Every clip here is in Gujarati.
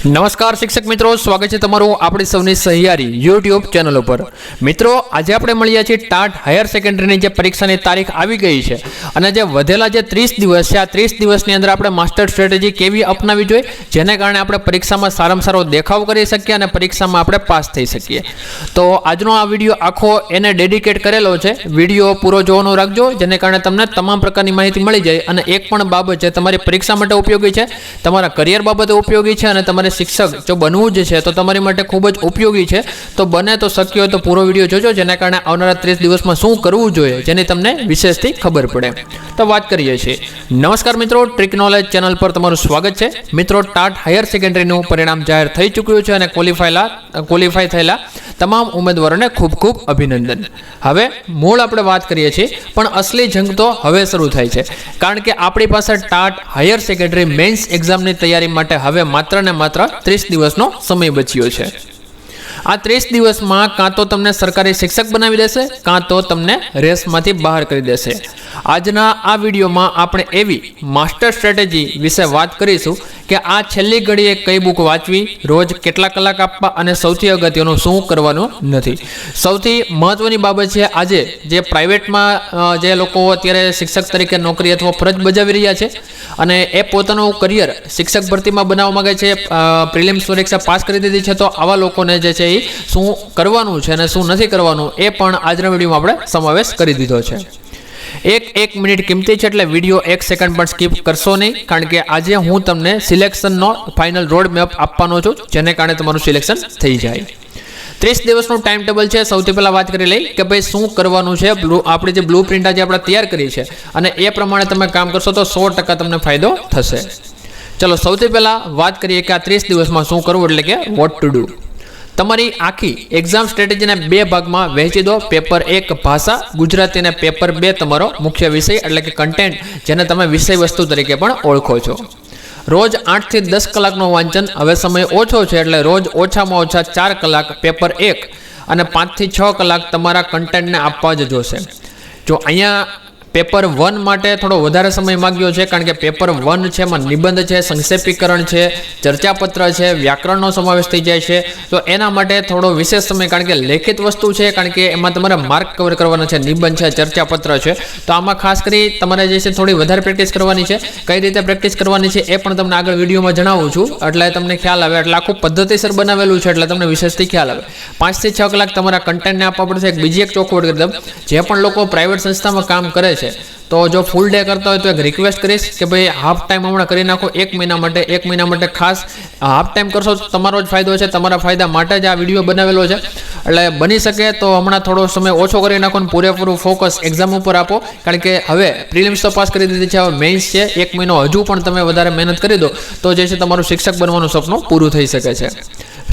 નમસ્કાર શિક્ષક મિત્રો, સ્વાગત છે તમારું આપણી સૌની સહિયારી યુટ્યુબ ચેનલ ઉપર। મિત્રો, આજે આપણે મળ્યા છીએ ટાટ હાયર સેકન્ડરીની જે પરીક્ષાની તારીખ આવી ગઈ છે અને જે વધેલા જે 30 દિવસ છે, આ 30 દિવસની અંદર આપણે માસ્ટર સ્ટ્રેટેજી કેવી અપનાવી જોઈએ, જેને કારણે આપણે પરીક્ષામાં સારામાં સારો દેખાવ કરી શકીએ અને પરીક્ષામાં આપણે પાસ થઈ શકીએ। તો આજનો આ વિડીયો આખો એને ડેડિકેટ કરેલો છે। વિડીયો પૂરો જોવાનો રાખજો, જેને કારણે તમને તમામ પ્રકારની માહિતી મળી જાય અને એક પણ બાબત છે તમારી પરીક્ષા માટે ઉપયોગી છે, તમારા કરિયર બાબતે ઉપયોગી છે અને તમારે શિક્ષક જો બનવું જ છે તો તમારી માટે ખૂબ જ ઉપયોગી છે। તો બને તો શક્ય હોય તો પૂરો વિડીયો જોજો, જેના કારણે આવનારા 30 દિવસમાં શું કરવું જોઈએ જેની તમને વિશેષથી ખબર પડે। તો વાત કરીએ છીએ। નમસ્કાર મિત્રો, ટ્રિક નોલેજ ચેનલ પર તમારું સ્વાગત છે। મિત્રો, ટાટ હાયર સેકન્ડરીનું પરિણામ જાહેર થઈ ચૂક્યું છે અને ક્વોલિફાય થયેલા તમામ ઉમેદવારોને ખૂબ ખૂબ અભિનંદન। હવે મૂળ આપણે વાત કરીએ છીએ, પણ અસલી જંગ તો હવે શરૂ થાય છે, કારણ કે આપણી પાસે ટાટ હાયર સેકન્ડરી મેન્સ એક્ઝામની તૈયારી માટે હવે માત્ર ને માત્ર 30 દિવસનો સમય બચ્યો છે। આ 30 દિવસમાં કાં તો તમને સરકારી શિક્ષક બનાવી દેશે, કાં તો તમને રેસમાંથી બહાર કરી દેશે। આજના આ વિડીયોમાં આપણે એવી માસ્ટર સ્ટ્રેટેજી વિશે વાત કરીશું કે આ છેલ્લી ઘડીએ કઈ બુક વાંચવી, રોજ કેટલા કલાક આપવા અને સૌથી અગત્યનું શું કરવાનું નથી। સૌથી મહત્વની બાબત છે, આજે જે પ્રાઇવેટમાં જે લોકો અત્યારે શિક્ષક તરીકે નોકરી અથવા ફરજ બજાવી રહ્યા છે અને એ પોતાનું કરિયર શિક્ષક ભરતીમાં બનાવવા માંગે છે, પ્રિલિમ્સ પરીક્ષા પાસ કરી દીધી છે, તો આવા લોકોને જે છે એ શું કરવાનું છે અને શું નથી કરવાનું એ પણ આજના વિડીયોમાં આપણે સમાવેશ કરી દીધો છે। એક મિનિટ કિંમતી છે, એટલે વિડીયો 1 સેકન્ડ પણ સ્કીપ કરશો નહીં, કારણ કે આજે હું તમને સિલેક્શનનો ફાઇનલ રોડ મેપ આપવાનો છું, જેને કારણે તમારું સિલેક્શન થઈ જાય। 30 દિવસનું ટાઈમ ટેબલ છે। સૌથી પહેલાં વાત કરી લઈ કે ભાઈ શું કરવાનું છે। આપણી જે બ્લુ પ્રિન્ટ આજે આપણે તૈયાર કરી છે અને એ પ્રમાણે તમે કામ કરશો તો 100% તમને ફાયદો થશે। ચલો, સૌથી પહેલાં વાત કરીએ કે આ 30 દિવસમાં શું કરવું, એટલે કે વોટ ટુ ડુ। તમારી આખી એક્ઝામ સ્ટ્રેટેજીને 2 ભાગમાં વહેંચી દો। પેપર 1 ભાષા ગુજરાતી અને પેપર 2 તમારો મુખ્ય વિષય એટલે કે કન્ટેન્ટ, જેને તમે વિષય વસ્તુ તરીકે પણ ઓળખો છો। રોજ 8 થી 10 કલાકનું વાંચન, હવે સમય ઓછો છે એટલે રોજ ઓછામાં ઓછા 4 કલાક પેપર 1 અને 5 થી 6 કલાક તમારા કન્ટેન્ટને આપવા જ જોશે। જો અહીંયા પેપર 1 માટે થોડો વધારે સમય માગ્યો છે, કારણ કે પેપર 1 છે એમાં નિબંધ છે, સંક્ષેપીકરણ છે, ચર્ચાપત્ર છે, વ્યાકરણનો સમાવેશ થઈ જાય છે, તો એના માટે થોડો વિશેષ સમય, કારણ કે લેખિત વસ્તુ છે, કારણ કે એમાં તમારે માર્ક કવર કરવાના છે, નિબંધ છે, ચર્ચાપત્ર છે, તો આમાં ખાસ કરી તમારે જે છે થોડી વધારે પ્રેક્ટિસ કરવાની છે। કઈ રીતે પ્રેક્ટિસ કરવાની છે એ પણ તમને આગળ વિડીયોમાં જણાવું છું, એટલે તમને ખ્યાલ આવે, એટલે આખું પદ્ધતિસર બનાવેલું છે, એટલે તમને વિશેષથી ખ્યાલ આવે। 5 થી 6 કલાક તમારા કન્ટેન્ટને આપવા પડશે। બીજી એક ચોખ્ખવટ કરી દઉં, જે પણ લોકો પ્રાઇવેટ સંસ્થામાં કામ કરે છે તો જો ફૂલ ડે કરતા હોય તો એક રિક્વેસ્ટ કરીશ કે ભાઈ હાફ ટાઈમ હમણાં કરી નાખો 1 મહિના માટે ખાસ હાફ ટાઈમ કરશો તો તમારો જ ફાયદો છે, તમારા ફાયદા માટે જ આ વિડીયો બનાવેલો છે। એટલે બની શકે તો હમણાં થોડો સમય ઓછો કરી નાખો અને પૂરેપૂરું ફોકસ એક્ઝામ ઉપર આપો, કારણ કે હવે પ્રિલિમ્સ તો પાસ કરી દીધી છે, હવે મેઇન્સ છે, 1 મહિનો હજુ પણ તમે વધારે મહેનત કરી દો તો જે છે તમારું શિક્ષક બનવાનું સપનું પૂરું થઈ શકે છે।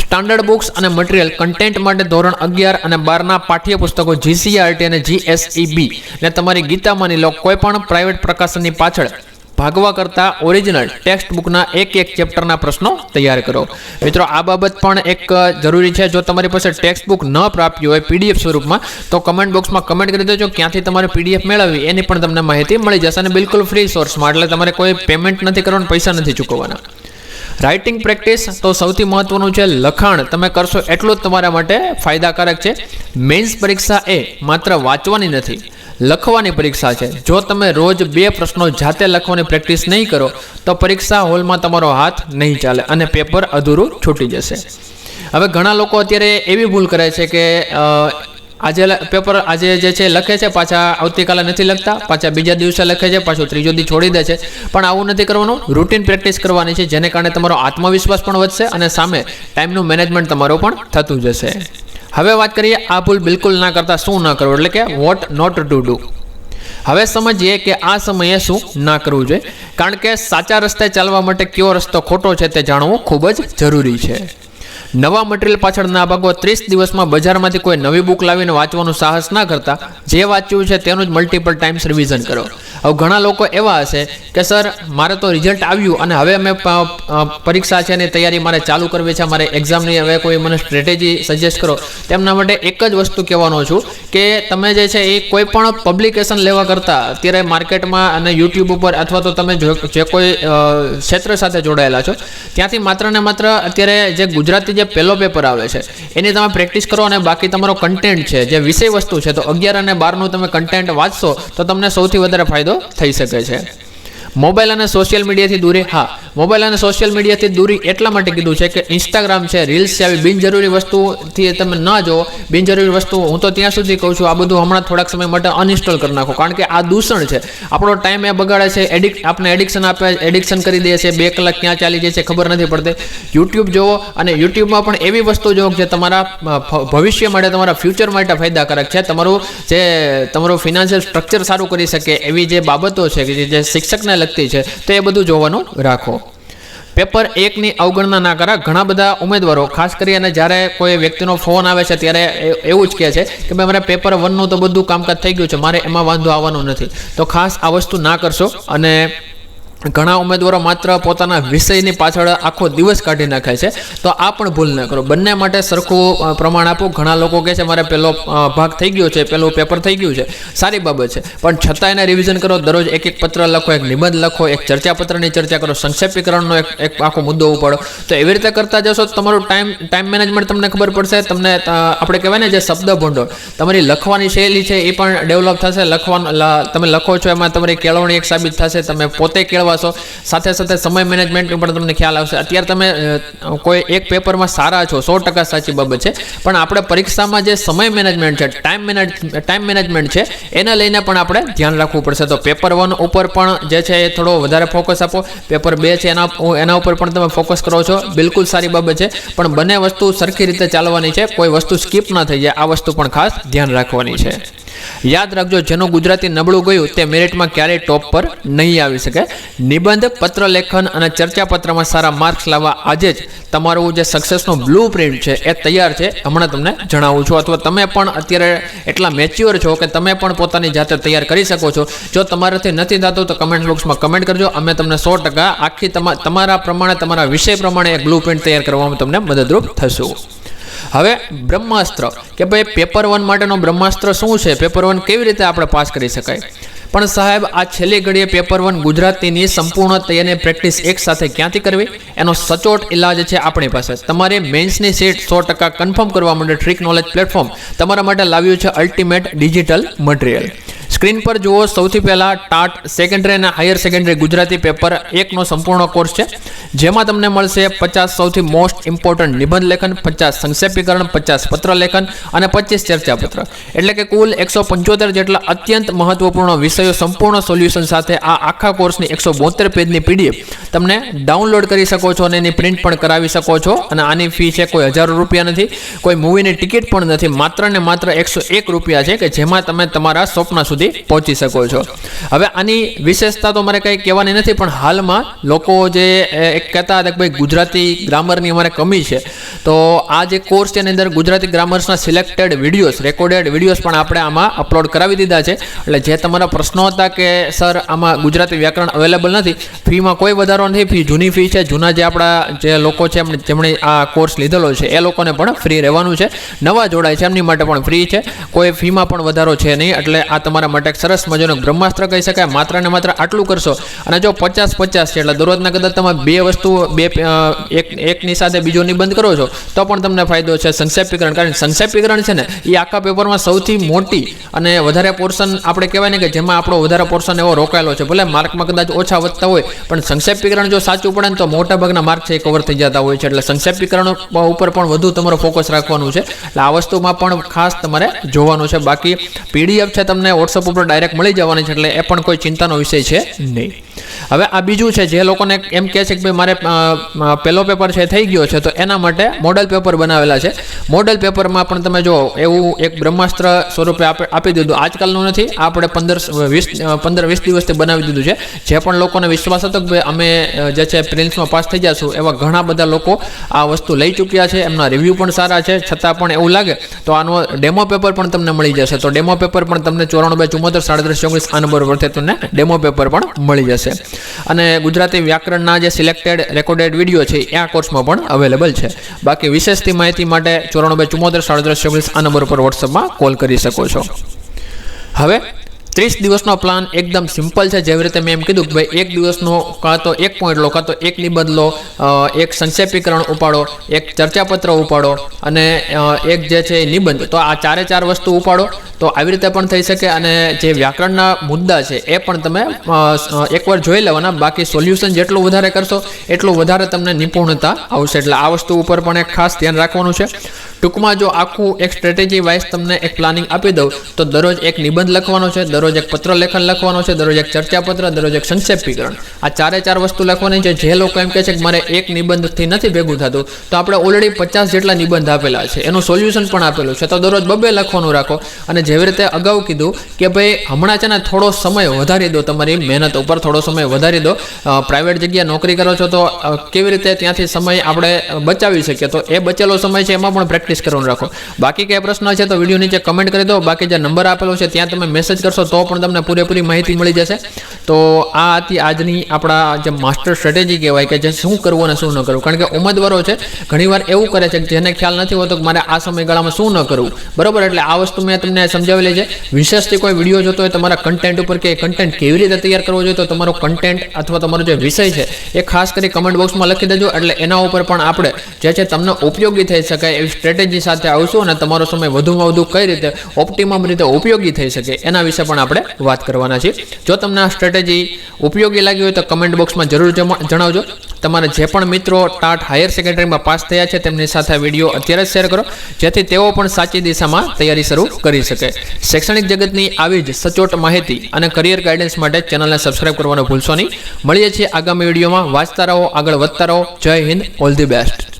સ્ટાન્ડર્ડ બુક્સ અને મટીરિયલ કન્ટેન્ટ માટે ધોરણ 11 અને 12ના પાઠ્યપુસ્તકો GCERT અને GSEB ને તમારી ગીતામાંની લો કોઈ પણ પ્રાઇવેટ પ્રકાશનની પાછળ ભાગવા કરતા ઓરિજિનલ ટેક્સ્ટ બુકના એક ચેપ્ટરના પ્રશ્નો તૈયાર કરો। મિત્રો, આ બાબત પણ એક જરૂરી છે। જો તમારી પાસે ટેક્સ્ટ બુક ન પ્રાપ્ય હોય PDF સ્વરૂપમાં તો કમેન્ટ બોક્સમાં કમેન્ટ કરી દેજો, ક્યાંથી તમારે PDF મેળવવી એની પણ તમને માહિતી મળી જશે અને બિલકુલ ફ્રી સોર્સમાં, એટલે તમારે કોઈ પેમેન્ટ નથી કરવાનું, પૈસા નથી ચૂકવવાના। રાઇટિંગ પ્રેક્ટિસ તો સૌથી મહત્વનું છે। લખાણ તમે કરશો એટલું જ તમારા માટે ફાયદાકારક છે। મેન્સ પરીક્ષા એ માત્ર વાંચવાની નથી, લખવાની પરીક્ષા છે। જો તમે રોજ 2 પ્રશ્નો જાતે લખવાની પ્રેક્ટિસ નહીં કરો તો પરીક્ષા હોલમાં તમારો હાથ નહીં ચાલે અને પેપર અધૂરું છૂટી જશે। હવે ઘણા લોકો અત્યારે એવી ભૂલ કરે છે કે પેપર આજે જે છે લખે છે, પાછા આવતીકાલે નથી લખતા, પાછા બીજા દિવસે લખે છે, પાછું ત્રીજો દી છોડી દે છે, પણ આવું નથી કરવાનું। રૂટીન પ્રેક્ટિસ કરવાની છે, જેને કારણે તમારો આત્મવિશ્વાસ પણ વધશે અને સામે ટાઈમનું મેનેજમેન્ટ તમારું પણ થતું જશે। હવે વાત કરીએ આ ભૂલ બિલકુલ ના કરતા શું ના કરવું, એટલે કે વોટ નોટ ટુ ડુ। હવે સમજીએ કે આ સમયે શું ના કરવું જોઈએ, કારણ કે સાચા રસ્તે ચાલવા માટે કયો રસ્તો ખોટો છે તે જાણવું ખૂબ જ જરૂરી છે। નવા મટીરિયલ પાછળ ના ભાગો, 30 દિવસમાં બજારમાંથી કોઈ નવી બુક લાવીને વાંચવાનું સાહસ ના કરતા, જે વાંચ્યું છે તેનું જ મલ્ટિપલ ટાઈમ્સ રિવિઝન કરો. હવે ઘણા લોકો એવા હશે કે સર મારે તો રિઝલ્ટ આવ્યું અને હવે અમે પરીક્ષા છે એની તૈયારી મારે ચાલુ કરવી છે, મારે એક્ઝામની હવે કોઈ મને સ્ટ્રેટેજી સજેસ્ટ કરો. તેમના માટે એક જ વસ્તુ કહેવાનો છું કે તમે જે છે એ કોઈ પણ પબ્લિકેશન લેવા કરતાં અત્યારે માર્કેટમાં અને યુટ્યુબ ઉપર અથવા તો તમે જે કોઈ ક્ષેત્ર સાથે જોડાયેલા છો ત્યાંથી માત્ર ને માત્ર અત્યારે જે ગુજરાતી જે પહેલો પેપર આવે છે એની તમે પ્રેક્ટિસ કરો અને બાકી તમારો કન્ટેન્ટ છે જે વિષય વસ્તુ છે તો 11 અને 12નું તમે કન્ટેન્ટ વાંચશો તો તમને સૌથી વધારે ફાયદો થઈ શકે છે. મોબાઈલ અને સોશિયલ મીડિયાથી દૂરી, હા, મોબાઈલ અને સોશિયલ મીડિયાથી દૂરી એટલા માટે કીધું છે કે ઇન્સ્ટાગ્રામ છે, રીલ્સ છે, આવી બિનજરૂરી વસ્તુથી તમે ન જો. બિનજરૂરી વસ્તુ હું તો ત્યાં સુધી કહું છું આ બધું હમણાં થોડાક સમય માટે અનઇન્સ્ટોલ કરી નાખો, કારણ કે આ દૂષણ છે, આપણો ટાઈમ એ બગાડે છે, આપણે એડિક્શન કરી દે છે. 2 કલાક ક્યાં ચાલી જાય છે ખબર નથી પડતી. યુટ્યુબ જુઓ અને યુટ્યુબમાં પણ એવી વસ્તુ જુઓ જે તમારા ભવિષ્ય માટે, તમારા ફ્યુચર માટે ફાયદાકારક છે, તમારું ફિનાન્શિયલ સ્ટ્રક્ચર સારું કરી શકે એવી જે બાબતો છે કે જે શિક્ષકને લગતી છે તો એ બધું જોવાનું રાખો. પેપર 1ની અવગણના ના કરા. ઘણા બધા ઉમેદવારો ખાસ કરીને જ્યારે કોઈ વ્યક્તિનો ફોન આવે છે ત્યારે એવું જ કહે છે કે ભાઈ મારે પેપર 1નું તો બધું કામકાજ થઈ ગયું છે, મારે એમાં વાંધો આવવાનો નથી. તો ખાસ આ વસ્તુ ના કરશો. અને ઘણા ઉમેદવારો માત્ર પોતાના વિષયની પાછળ આખો દિવસ કાઢી નાખે છે, તો આ પણ ભૂલ ન કરો. બંને માટે સરખું પ્રમાણ આપો. ઘણા લોકો કહે છે મારે પહેલો ભાગ થઈ ગયો છે, પહેલું પેપર થઈ ગયું છે, સારી બાબત છે, પણ છતાં એને રિવિઝન કરો. દરરોજ એક પત્ર લખો, એક નિબંધ લખો, એક ચર્ચાપત્રની ચર્ચા કરો, સંક્ષેપીકરણનો એક આખો મુદ્દો ઉપાડો. તો એવી રીતે કરતા જશો તો તમારું ટાઈમ મેનેજમેન્ટ તમને ખબર પડશે. તમને આપણે કહેવાય ને જે શબ્દ ભંડોળ, તમારી લખવાની શૈલી છે એ પણ ડેવલપ થશે. તમે લખો છો એમાં તમારી કેળવણી એક સાબિત થશે, તમે પોતે કેળવા. સાથે સાથે સમય મેનેજમેન્ટ પણ તમને ખ્યાલ આવશે. અત્યારે તમે કોઈ એક પેપરમાં સારા છો, 100% સાચી બાબત છે, પણ આપણે પરીક્ષામાં જે સમય મેનેજમેન્ટ છે, ટાઈમ મેનેજમેન્ટ છે એને લઈને પણ આપણે ધ્યાન રાખવું પડશે. તો પેપર 1 ઉપર પણ જે છે એ થોડો વધારે ફોકસ આપો. પેપર 2 છે એના ઉપર પણ તમે ફોકસ કરો છો, બિલકુલ સારી બાબત છે, પણ બંને વસ્તુ સરખી રીતે ચાલવાની છે, કોઈ વસ્તુ સ્કીપ ના થઈ જાય, આ વસ્તુ પણ ખાસ ધ્યાન રાખવાની છે. યાદ રાખજો, જેનું ગુજરાતી નબળું ગયું તે મેરિટમાં ક્યારેય ટોપ પર નહીં આવી શકે. નિબંધ, પત્ર લેખન અને ચર્ચાપત્રમાં સારા માર્ક્સ લાવવા આજે જ તમારું જે સક્સેસનો બ્લુ પ્રિન્ટ છે એ તૈયાર છે, હમણાં તમને જણાવું છું. અથવા તમે પણ અત્યારે એટલા મેચ્યોર છો કે તમે પણ પોતાની જાતે તૈયાર કરી શકો છો. જો તમારાથી નથી થતું તો કમેન્ટ બોક્સમાં કમેન્ટ કરજો, અમે તમને 100% આખી તમારા પ્રમાણે, તમારા વિષય પ્રમાણે એક બ્લુ પ્રિન્ટ તૈયાર કરવામાં તમને મદદરૂપ થશું. હવે બ્રહ્માસ્ત્ર, કે ભાઈ પેપર 1 માટેનો બ્રહ્માસ્ત્ર શું છે, પેપર 1 કેવી રીતે આપણે પાસ કરી શકાય. પણ સાહેબ આ છેલ્લી ઘડીએ પેપર 1 ગુજરાતીની સંપૂર્ણ તૈયારીની પ્રેક્ટિસ એક સાથે ક્યાંથી કરવી, એનો સચોટ ઇલાજ છે આપણી પાસે. તમારી મેન્સની સીટ 100% કન્ફર્મ કરવા માટે ટ્રીક નોલેજ પ્લેટફોર્મ તમારા માટે લાવ્યું છે અલ્ટિમેટ ડિજિટલ મટીરિયલ. સ્ક્રીન પર જુઓ, સૌથી પહેલાં ટાટ સેકન્ડરી અને હાયર સેકન્ડરી ગુજરાતી પેપર 1નો સંપૂર્ણ કોર્સ છે, જેમાં તમને મળશે 50 સૌથી મોસ્ટ ઇમ્પોર્ટન્ટ નિબંધ લેખન, 50 સંક્ષેપીકરણ, 50 પત્ર લેખન અને 25 ચર્ચાપત્ર. એટલે કે કુલ 175 જેટલા અત્યંત મહત્વપૂર્ણ વિષયો સંપૂર્ણ સોલ્યુશન સાથે આ આખા કોર્સની 172 પેજની PDF તમને ડાઉનલોડ કરી શકો છો અને એની પ્રિન્ટ પણ કરાવી શકો છો. અને આની ફી છે કોઈ ₹1000 નથી, કોઈ મૂવીની ટિકિટ પણ નથી, માત્ર ને માત્ર ₹101 છે કે જેમાં તમે તમારા સ્વપ્ન સુધી પહોંચી શકો છો. હવે આની વિશેષતા તો મારે કંઈ કહેવાની નથી, પણ હાલમાં લોકો જે એક કહેતા હતા કે ભાઈ ગુજરાતી ગ્રામરની અમારે કમી છે, તો આ જે કોર્સ છે એની અંદર ગુજરાતી ગ્રામર્સના સિલેક્ટેડ વિડીયોઝ, રેકોર્ડેડ વિડીયોઝ પણ આપણે આમાં અપલોડ કરાવી દીધા છે. એટલે જે તમારા પ્રશ્નો હતા કે સર આમાં ગુજરાતી વ્યાકરણ અવેલેબલ નથી, ફીમાં કોઈ વધારો નથી, ફી જૂની ફી છે. જૂના જે આપણા જે લોકો છે જેમણે આ કોર્સ લીધેલો છે એ લોકોને પણ ફ્રી રહેવાનું છે, નવા જોડાય છે એમની માટે પણ ફ્રી છે, કોઈ ફીમાં પણ વધારો છે નહીં. એટલે આ તમારા માટે એક સરસ મજાનું બ્રહ્માસ્ત્ર કહી શકાય. માત્ર ને માત્ર આટલું કરશો અને જો 50-50 છે એટલે દરરોજના કદાચ તમે 2 વસ્તુ એકની સાથે બીજો નિબંધ કરો છો તો પણ તમને ફાયદો છે. સંક્ષેપીકરણ, કારણ સંક્ષેપીકરણ છે ને એ આખા પેપરમાં સૌથી મોટી અને વધારે પોર્શન આપણે કહેવાય ને કે જેમાં આપણો વધારે પોર્શન એવો રોકાયેલો છે. ભલે માર્કમાં કદાચ ઓછા વધતા હોય પણ સંક્ષેપીકરણ જો સાચું પડે ને તો મોટાભાગના માર્ક છે એ કવર થઈ જતા હોય છે. એટલે સંક્ષેપીકરણ ઉપર પણ વધુ તમારો ફોકસ રાખવાનું છે. એટલે આ વસ્તુમાં પણ ખાસ તમારે જોવાનું છે. બાકી PDF છે તમને WhatsApp ઉપર ડાયરેક્ટ મળી જવાની છે, એટલે એ પણ કોઈ ચિંતાનો વિષય છે નહીં. હવે આ બીજું છે, જે લોકોને એમ કહે છે કે ભાઈ મારે પહેલો પેપર છે થઈ ગયો છે, તો એના માટે મોડલ પેપર બનાવેલા છે. મોડલ પેપરમાં પણ તમે જો એવું એક બ્રહ્માસ્ત્ર સ્વરૂપે આપી દીધું. આજકાલનું નથી, આપણે 15-20 દિવસથી બનાવી દીધું છે. જે પણ લોકોને વિશ્વાસ હતો કે ભાઈ અમે જે છે પ્રિલિમ્સમાં પાસ થઈ જશું, એવા ઘણા બધા લોકો આ વસ્તુ લઈ ચૂક્યા છે. એમના રિવ્યૂ પણ સારા છે. છતાં પણ એવું લાગે તો આનો ડેમો પેપર પણ તમને મળી જશે. તો ડેમો પેપર પણ તમને 94-274-37-34 આ નંબર પરથી તમને ડેમો પેપર પણ મળી જશે. અને ગુજરાતી વ્યાકરણના જે સિલેક્ટેડ રેકોર્ડેડ વિડીયો છે એ આ કોર્સમાં પણ અવેલેબલ છે. બાકી વિશેષથી માહિતી માટે 94-274-37-34 આ નંબર પર વોટ્સઅપમાં કોલ કરી શકો છો. હવે 30 દિવસનો પ્લાન એકદમ સિમ્પલ છે. જેવી રીતે મેં એમ કીધું કે ભાઈ એક દિવસનો કાં તો એક પોઈન્ટ લો, કાં તો એક નિબંધ લો, એક સંક્ષેપીકરણ ઉપાડો, એક ચર્ચાપત્ર ઉપાડો અને એક જે છે નિબંધ. તો આ 4 વસ્તુ ઉપાડો તો આવી રીતે પણ થઈ શકે. અને જે વ્યાકરણના મુદ્દા છે એ પણ તમે એકવાર જોઈ લેવાના. બાકી સોલ્યુશન જેટલું વધારે કરશો એટલું વધારે તમને નિપુણતા આવશે. એટલે આ વસ્તુ ઉપર પણ એક ખાસ ધ્યાન રાખવાનું છે. ટૂંકમાં જો આખું એક સ્ટ્રેટેજી વાઇઝ તમને એક પ્લાનિંગ આપી દઉં તો દરરોજ એક નિબંધ લખવાનો છે, દરરોજ એક પત્ર લેખન લખવાનો છે, દરરોજ એક ચર્ચાપત્ર, દરરોજ એક સંક્ષેપીકરણ. આ 4 વસ્તુ લખવાની છે. જે લોકો એમ કહે છે કે મારે એક નિબંધથી નથી ભેગું થતું, તો આપણે ઓલરેડી 50 જેટલા નિબંધ આપેલા છે, એનું સોલ્યુશન પણ આપેલું છે. તો દરરોજ 2 લખવાનું રાખો. અને જેવી રીતે અગાઉ કીધું કે ભાઈ હમણાં છે ને થોડો સમય વધારી દો, તમારી મહેનત ઉપર થોડો સમય વધારી દો. પ્રાઇવેટ જગ્યાએ નોકરી કરો છો તો કેવી રીતે ત્યાંથી સમય આપણે બચાવી શકીએ, તો એ બચેલો સમય છે એમાં પણ પ્રેક્ટિસ કરવાનું રાખો. બાકી કઈ પ્રશ્ન છે તો વિડીયો નીચે કમેન્ટ કરી દો. બાકી જે નંબર આપેલો છે ત્યાં તમે મેસેજ કરશો તો પણ તમને પૂરેપૂરી માહિતી મળી જશે. તો આ હતી આજની આપણા જે માસ્ટર સ્ટ્રેટેજી કહેવાય કે જે શું કરવું અને શું ન કરવું. કારણ કે ઉમેદવારો છે ઘણીવાર એવું કરે છે કે જેને ખ્યાલ નથી હોતો કે મારે આ સમયગાળામાં શું ન કરવું, બરોબર. એટલે આ વસ્તુ મેં તમને સમજાવેલી છે. વિશેષથી કોઈ વિડીયો જોતો હોય તમારા કન્ટેન્ટ ઉપર કે કન્ટેન્ટ કેવી રીતે તૈયાર કરવો જોઈએ, તો તમારો કન્ટેન્ટ અથવા તમારો જે વિષય છે એ ખાસ કરી કમેન્ટ બોક્સમાં લખી દેજો. એટલે એના ઉપર પણ આપણે જે છે તમને ઉપયોગી થઈ શકાય એવી સ્ટ્રેટેજી સાથે આવશું અને તમારો સમય વધુમાં વધુ કઈ રીતે ઓપ્ટિમમ રીતે ઉપયોગી થઈ શકે એના વિશે પણ આપણે વાત કરવાના છીએ. જો તમને આ સ્ટ્રેટેજી ઉપયોગી લાગી હોય તો કમેન્ટ બોક્સમાં જરૂર જણાવજો. તમારા જે પણ મિત્રો ટાટ હાયર સેકન્ડરીમાં પાસ થયા છે તેમની સાથે આ વિડીયો અત્યારે જ શેર કરો, જેથી તેઓ પણ સાચી દિશામાં તૈયારી શરૂ કરી શકે. શૈક્ષણિક જગતની આવી જ સચોટ માહિતી અને કરિયર ગાઈડન્સ માટે ચેનલને સબસ્ક્રાઇબ કરવાનું ભૂલશો નહીં. મળીએ છીએ આગામી વિડીયોમાં. વાંચતા રહો, આગળ વધતા રહો. જય હિન્દ, ઓલ ધી બેસ્ટ.